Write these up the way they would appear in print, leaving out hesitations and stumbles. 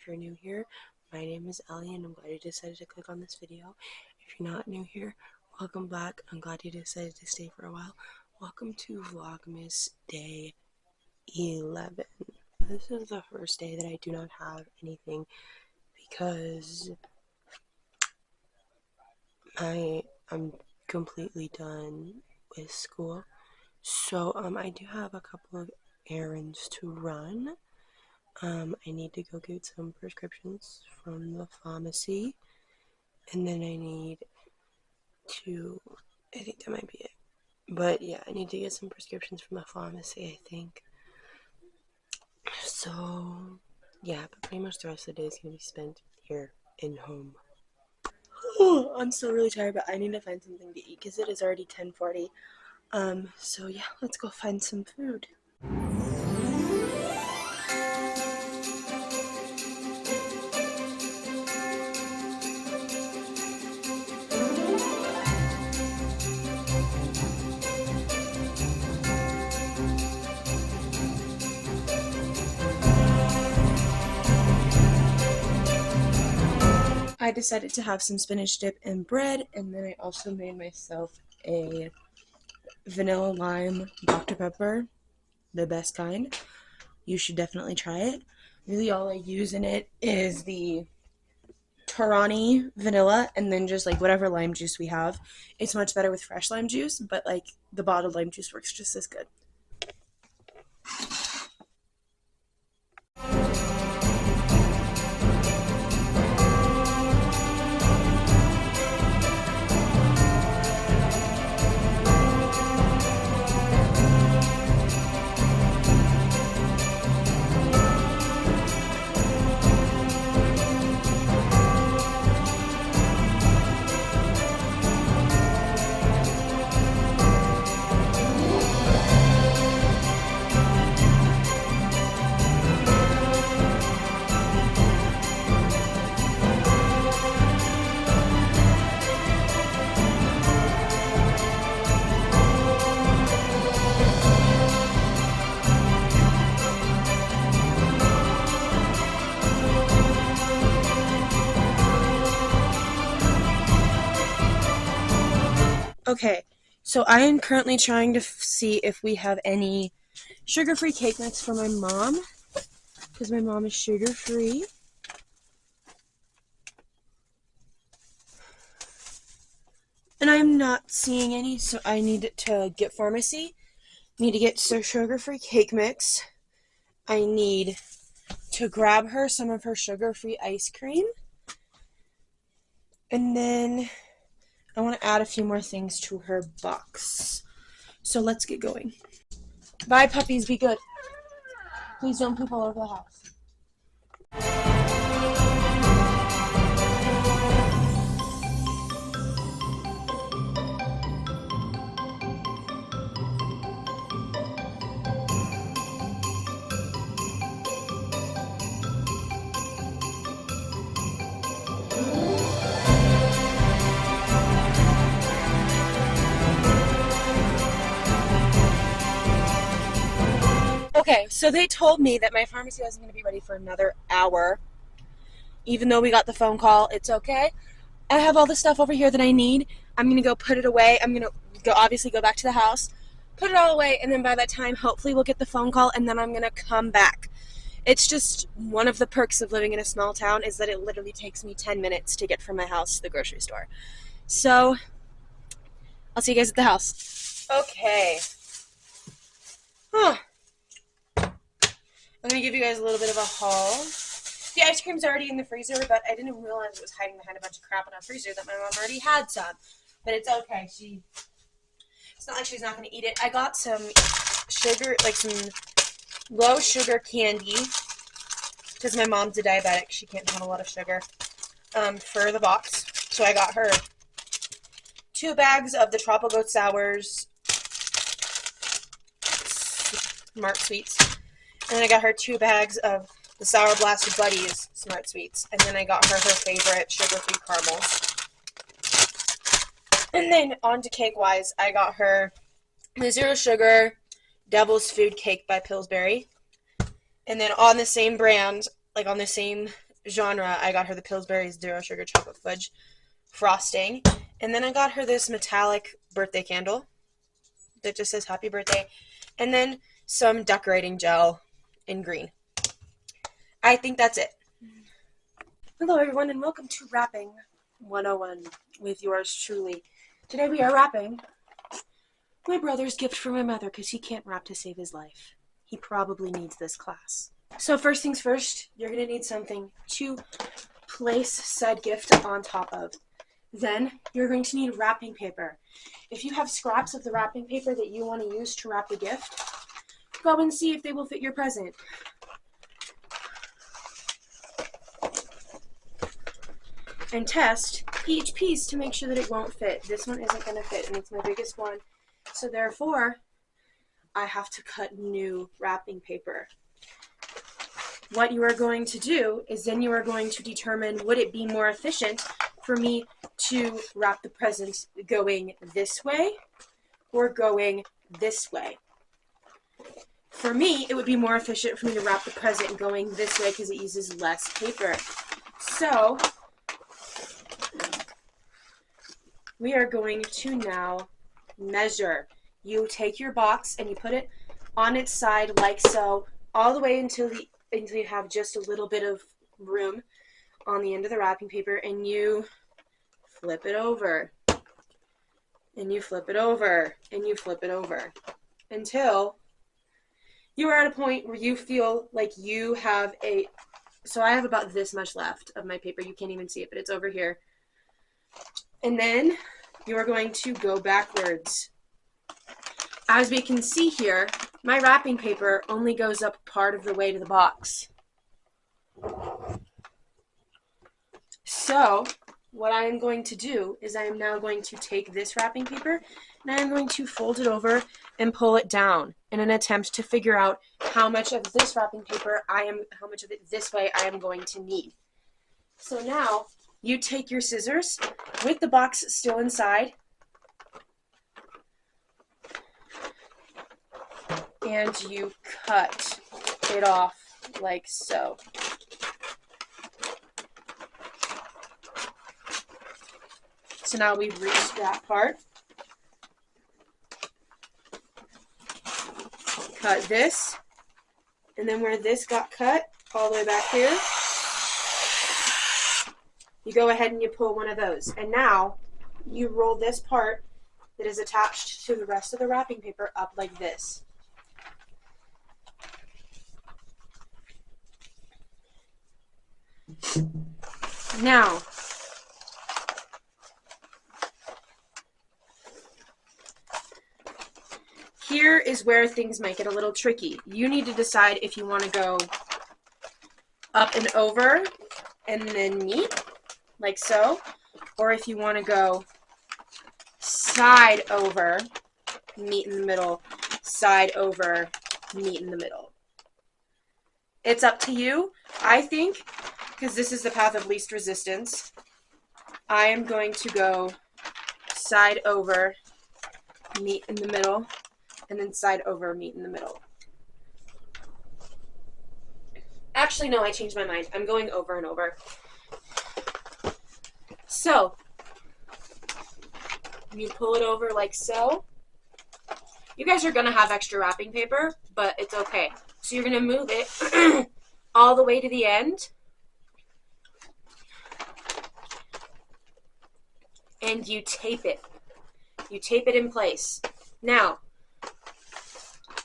if you're new here, my name is Ellie and I'm glad you decided to click on this video. If you're not new here, welcome back. I'm glad you decided to stay for a while. Welcome to Vlogmas Day 11. This is the first day that I do not have anything because I'm completely done with school. So I do have a couple of errands to run. I need to go get some prescriptions from the pharmacy, and then I need to, I think that might be it. But yeah, I need to get some prescriptions from the pharmacy, I think. So yeah, but pretty much the rest of the day is going to be spent here in home. I'm still really tired, but I need to find something to eat because it is already 10:40. So yeah, let's go find some food. I decided to have some spinach dip and bread, and then I also made myself a vanilla lime Dr. Pepper, the best kind. You should definitely try it. Really all I use in it is the Torani vanilla and then just like whatever lime juice we have. It's much better with fresh lime juice, but like the bottled lime juice works just as good. Okay, so I am currently trying to see if we have any sugar-free cake mix for my mom, because my mom is sugar-free. And I'm not seeing any, so I need to get pharmacy. I need to get sugar-free cake mix. I need to grab her some of her sugar-free ice cream. And then I want to add a few more things to her box. So let's get going. Bye, puppies. Be good. Please don't poop all over the house. Okay, so they told me that my pharmacy wasn't going to be ready for another hour. Even though we got the phone call, it's okay. I have all the stuff over here that I need. I'm going to go put it away. I'm going to obviously go back to the house, put it all away, and then by that time, hopefully we'll get the phone call, and then I'm going to come back. It's just one of the perks of living in a small town is that it literally takes me 10 minutes to get from my house to the grocery store. So, I'll see you guys at the house. Okay. I'm going to give you guys a little bit of a haul. The ice cream's already in the freezer, but I didn't realize it was hiding behind a bunch of crap in our freezer that my mom already had some. But it's okay. It's not like she's not going to eat it. I got some sugar, like some low sugar candy, because my mom's a diabetic. She can't have a lot of sugar, for the box. So I got her 2 bags of the Tropical Sours Smart Sweets. And then I got her 2 bags of the Sour Blasted Buddies Smart Sweets. And then I got her favorite sugar-free caramels. And then on to cake-wise, I got her the Zero Sugar Devil's Food Cake by Pillsbury. And then on the same brand, like on the same genre, I got her the Pillsbury Zero Sugar Chocolate Fudge frosting. And then I got her this metallic birthday candle that just says happy birthday. And then some decorating gel in green. I think that's it. Hello everyone and welcome to Wrapping 101 with yours truly. Today we are wrapping my brother's gift for my mother because he can't wrap to save his life. He probably needs this class. So first things first, you're going to need something to place said gift on top of. Then you're going to need wrapping paper. If you have scraps of the wrapping paper that you want to use to wrap the gift, go and see if they will fit your present. And test each piece to make sure that it won't fit. This one isn't going to fit, and it's my biggest one. So therefore, I have to cut new wrapping paper. What you are going to do is then you are going to determine, would it be more efficient for me to wrap the presents going this way or going this way? For me, it would be more efficient for me to wrap the present going this way because it uses less paper. So we are going to now measure. You take your box and you put it on its side like so, all the way until you have just a little bit of room on the end of the wrapping paper, and you flip it over, and you flip it over, and you flip it over, until you are at a point where you feel like you have so I have about this much left of my paper. You can't even see it, but it's over here. And then you are going to go backwards. As we can see here, my wrapping paper only goes up part of the way to the box. So what I am going to do is I am now going to take this wrapping paper and I am going to fold it over and pull it down in an attempt to figure out how much of this wrapping paper how much of it this way I am going to need. So now you take your scissors with the box still inside and you cut it off like so. So now we've reached that part. Cut this, and then where this got cut, all the way back here, you go ahead and you pull one of those. And now you roll this part that is attached to the rest of the wrapping paper up like this. Now, here is where things might get a little tricky. You need to decide if you want to go up and over and then meet, like so, or if you want to go side over, meet in the middle, side over, meet in the middle. It's up to you. I think, because this is the path of least resistance, I am going to go side over, meet in the middle, and then side over, meet in the middle. Actually, no, I changed my mind. I'm going over and over. So, you pull it over like so. You guys are going to have extra wrapping paper, but it's okay. So you're going to move it all the way to the end. And you tape it. You tape it in place. Now,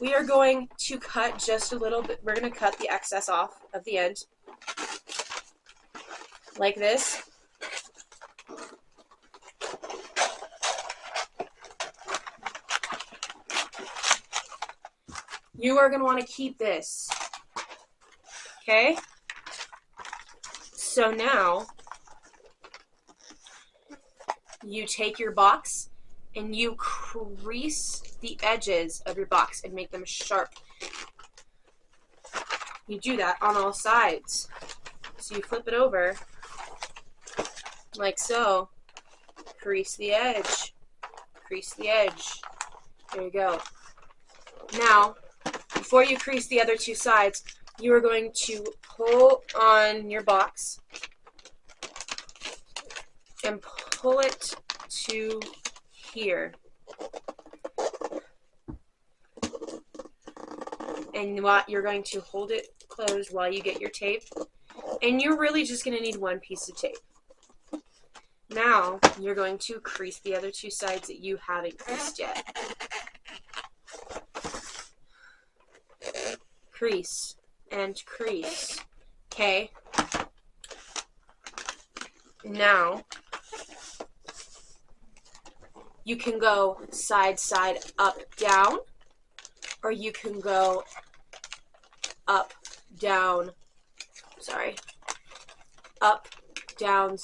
we are going to cut just a little bit. We're going to cut the excess off of the end. Like this. You are going to want to keep this. Okay? So now, you take your box and you crease the edges of your box and make them sharp. You do that on all sides. So you flip it over like so. Crease the edge. Crease the edge. There you go. Now, before you crease the other two sides, you are going to pull on your box and pull it to here. And you're going to hold it closed while you get your tape. And you're really just going to need one piece of tape. Now, you're going to crease the other two sides that you haven't creased yet. Crease and crease. Okay? Now, you can go side, side, up, down, or you can go up, down, up, down,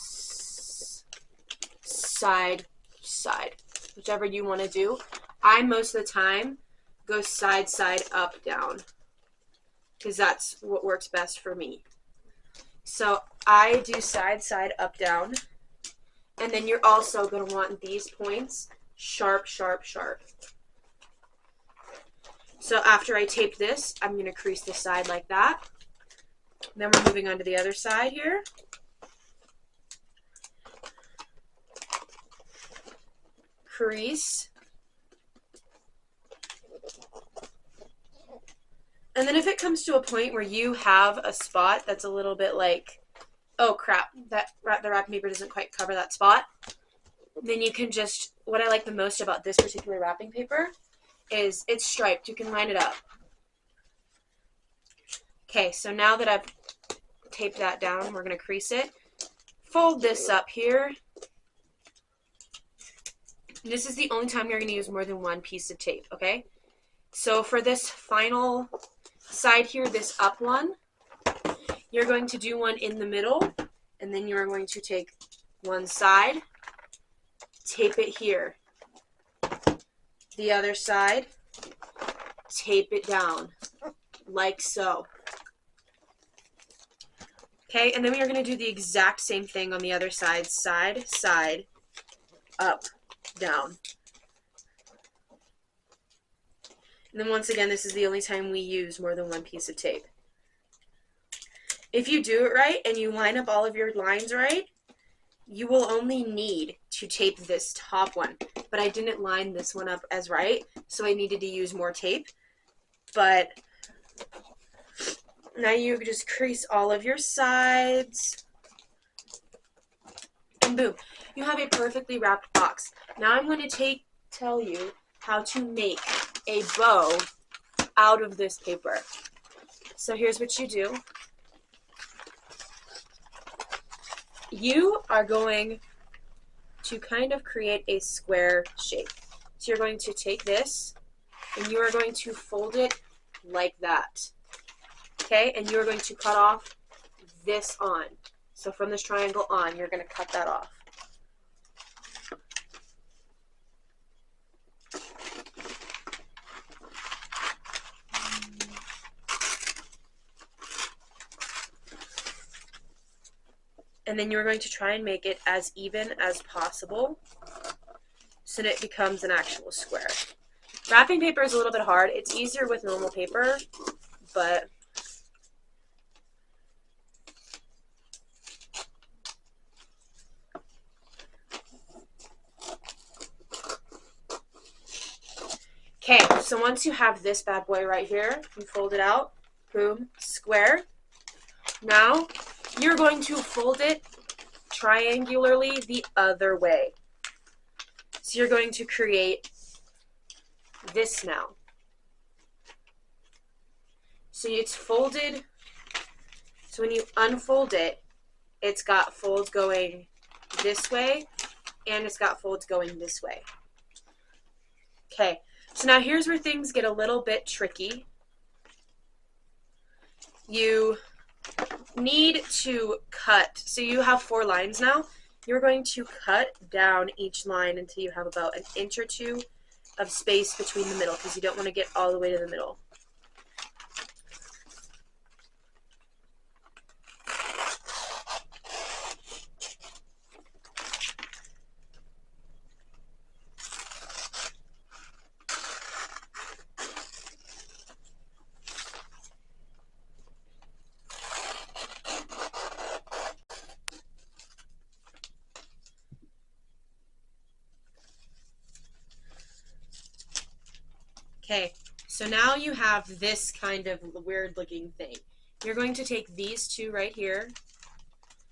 side, side, whichever you want to do. I most of the time go side, side, up, down, because that's what works best for me. So I do side, side, up, down, and then you're also going to want these points sharp, sharp, sharp. So after I tape this, I'm going to crease the side like that. Then we're moving on to the other side here. Crease. And then if it comes to a point where you have a spot that's a little bit like, oh crap, the wrapping paper doesn't quite cover that spot, then you can just, what I like the most about this particular wrapping paper is it's striped. You can line it up. Okay, so now that I've taped that down, we're going to crease it. Fold this up here. This is the only time you're going to use more than one piece of tape, okay? So for this final side here, this up one, you're going to do one in the middle, and then you're going to take one side, tape it here. The other side, tape it down, like so. Okay, and then we are going to do the exact same thing on the other side. Side, side, up, down. And then once again, this is the only time we use more than one piece of tape. If you do it right and you line up all of your lines right, you will only need to tape this top one. But I didn't line this one up as right, so I needed to use more tape. But now you just crease all of your sides. And boom, you have a perfectly wrapped box. Now I'm going to tell you how to make a bow out of this paper. So here's what you do. You are going to kind of create a square shape. So you're going to take this and you are going to fold it like that. Okay, and you're going to cut off this on. So from this triangle on, you're going to cut that off. And then you're going to try and make it as even as possible so that it becomes an actual square. Wrapping paper is a little bit hard. It's easier with normal paper, but okay, so once you have this bad boy right here, you fold it out, boom, square. Now, you're going to fold it triangularly the other way. So you're going to create this now. So it's folded, so when you unfold it, it's got folds going this way, and it's got folds going this way. Okay, so now here's where things get a little bit tricky. You need to cut, so you have 4 lines now. You're going to cut down each line until you have about an inch or 2 of space between the middle, because you don't want to get all the way to the middle. Okay, so now you have this kind of weird looking thing. You're going to take these two right here,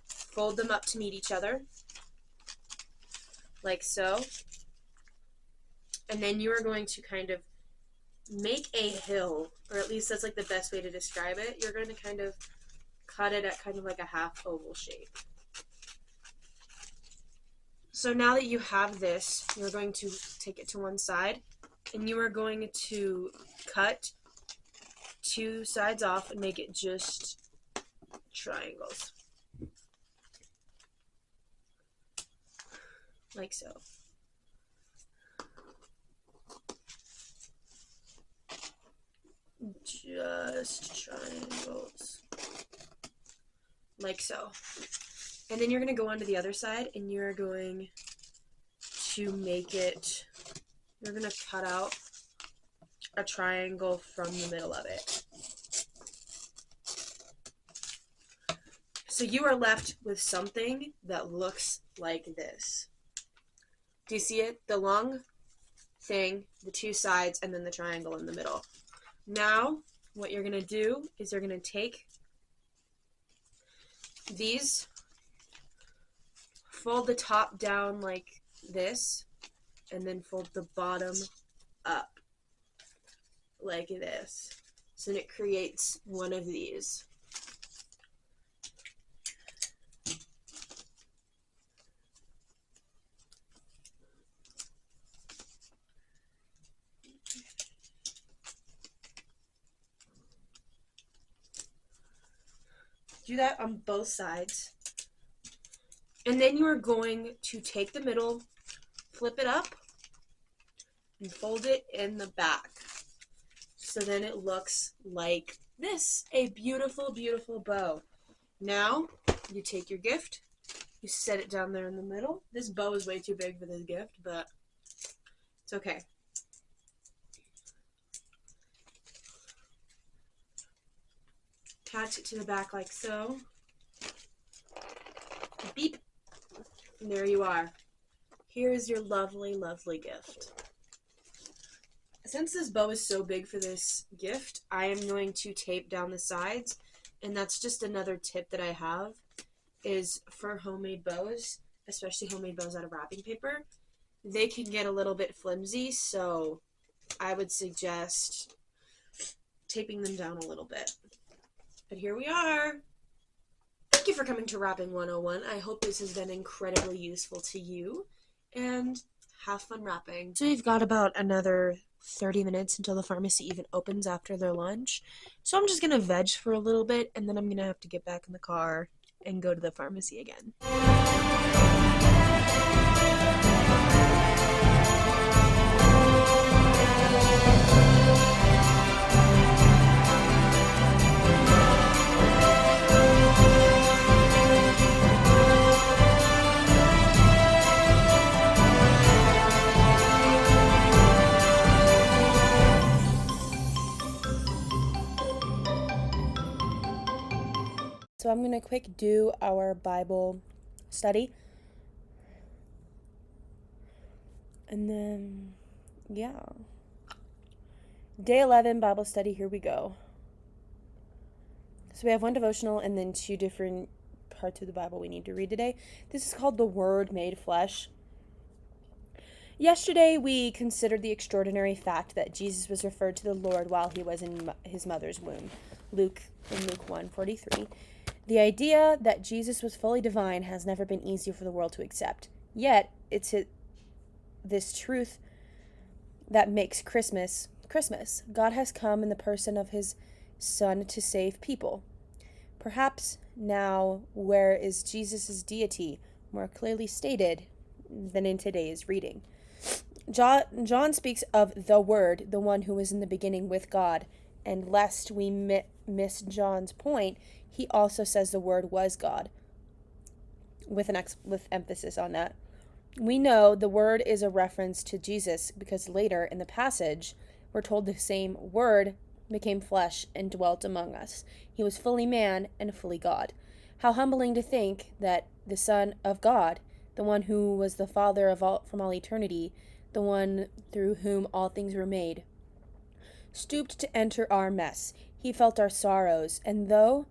fold them up to meet each other, like so. And then you are going to kind of make a hill, or at least that's like the best way to describe it. You're going to kind of cut it at kind of like a half oval shape. So now that you have this, you're going to take it to one side, and you are going to cut two sides off and make it just triangles. Like so. Just triangles. Like so. And then you're going to go on to the other side, and you're going to make it, you're going to cut out a triangle from the middle of it. So you are left with something that looks like this. Do you see it? The long thing, the two sides, and then the triangle in the middle. Now, what you're going to do is you're going to take these, fold the top down like this, and then fold the bottom up like this. So then it creates one of these. Do that on both sides. And then you are going to take the middle, flip it up, and fold it in the back. So then it looks like this, a beautiful, beautiful bow. Now, you take your gift, you set it down there in the middle. This bow is way too big for this gift, but it's okay. Attach it to the back like so. Beep. And there you are. Here is your lovely, lovely gift. Since this bow is so big for this gift, I am going to tape down the sides, and that's just another tip that I have, is for homemade bows, especially homemade bows out of wrapping paper, they can get a little bit flimsy, so I would suggest taping them down a little bit. But here we are. Thank you for coming to Wrapping 101. I hope this has been incredibly useful to you, and have fun wrapping. So we've got about another 30 minutes until the pharmacy even opens after their lunch. So I'm just going to veg for a little bit, and then I'm going to have to get back in the car and go to the pharmacy again. So I'm going to quick do our Bible study. And then, yeah. Day 11 Bible study, here we go. So we have one devotional and then two different parts of the Bible we need to read today. This is called The Word Made Flesh. Yesterday we considered the extraordinary fact that Jesus was referred to the Lord while he was in his mother's womb. Luke 1:43. The idea that Jesus was fully divine has never been easy for the world to accept. Yet, it's this truth that makes Christmas. God has come in the person of his Son to save people. Perhaps now, where is Jesus' deity more clearly stated than in today's reading? John speaks of the Word, the one who was in the beginning with God, and lest we miss John's point, he also says the Word was God, with emphasis on that. We know the Word is a reference to Jesus because later in the passage, we're told the same Word became flesh and dwelt among us. He was fully man and fully God. How humbling to think that the Son of God, the one who was the Father of all from all eternity, the one through whom all things were made, stooped to enter our mess. He felt our sorrows, and though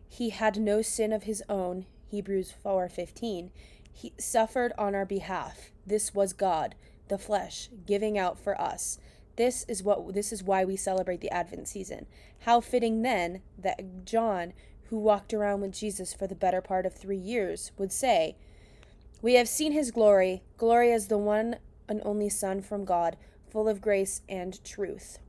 he had no sin of his own, Hebrews 4:15, he suffered on our behalf. This was God, the flesh, giving out for us. This is why we celebrate the Advent season. How fitting then that John, who walked around with Jesus for the better part of 3 years, would say, "We have seen his glory, glory as the one and only Son from God, full of grace and truth."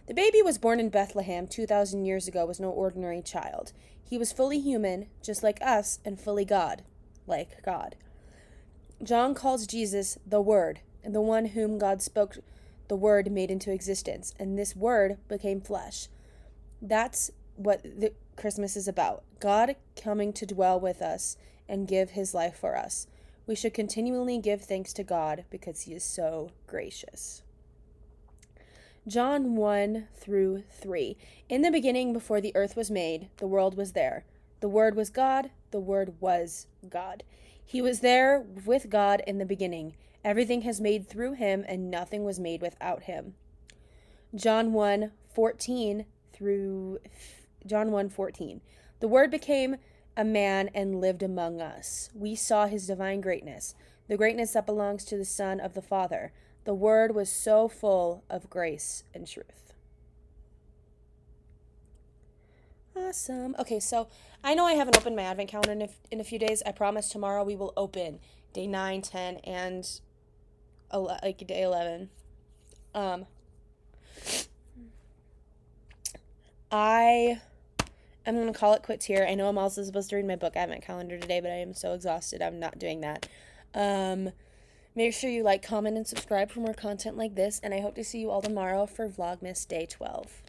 The baby was born in Bethlehem 2,000 years ago was no ordinary child. He was fully human, just like us, and fully God, like God. John calls Jesus the Word, and the one whom God spoke, the Word made into existence, and this Word became flesh. That's what the Christmas is about. God coming to dwell with us and give his life for us. We should continually give thanks to God because he is so gracious. John 1-3. In the beginning, before the earth was made, the world was there. The Word was God. The Word was God. He was there with God in the beginning. Everything has made through him, and nothing was made without him. John 1:14 through John 1:14. The Word became a man and lived among us. We saw his divine greatness, the greatness that belongs to the Son of the Father. The Word was so full of grace and truth. Awesome. Okay, so I know I haven't opened my Advent calendar in a few days. I promise tomorrow we will open day 9, 10, and day 11. I am going to call it quits here. I know I'm also supposed to read my book Advent calendar today, but I am so exhausted I'm not doing that. Make sure you like, comment, and subscribe for more content like this, and I hope to see you all tomorrow for Vlogmas Day 12.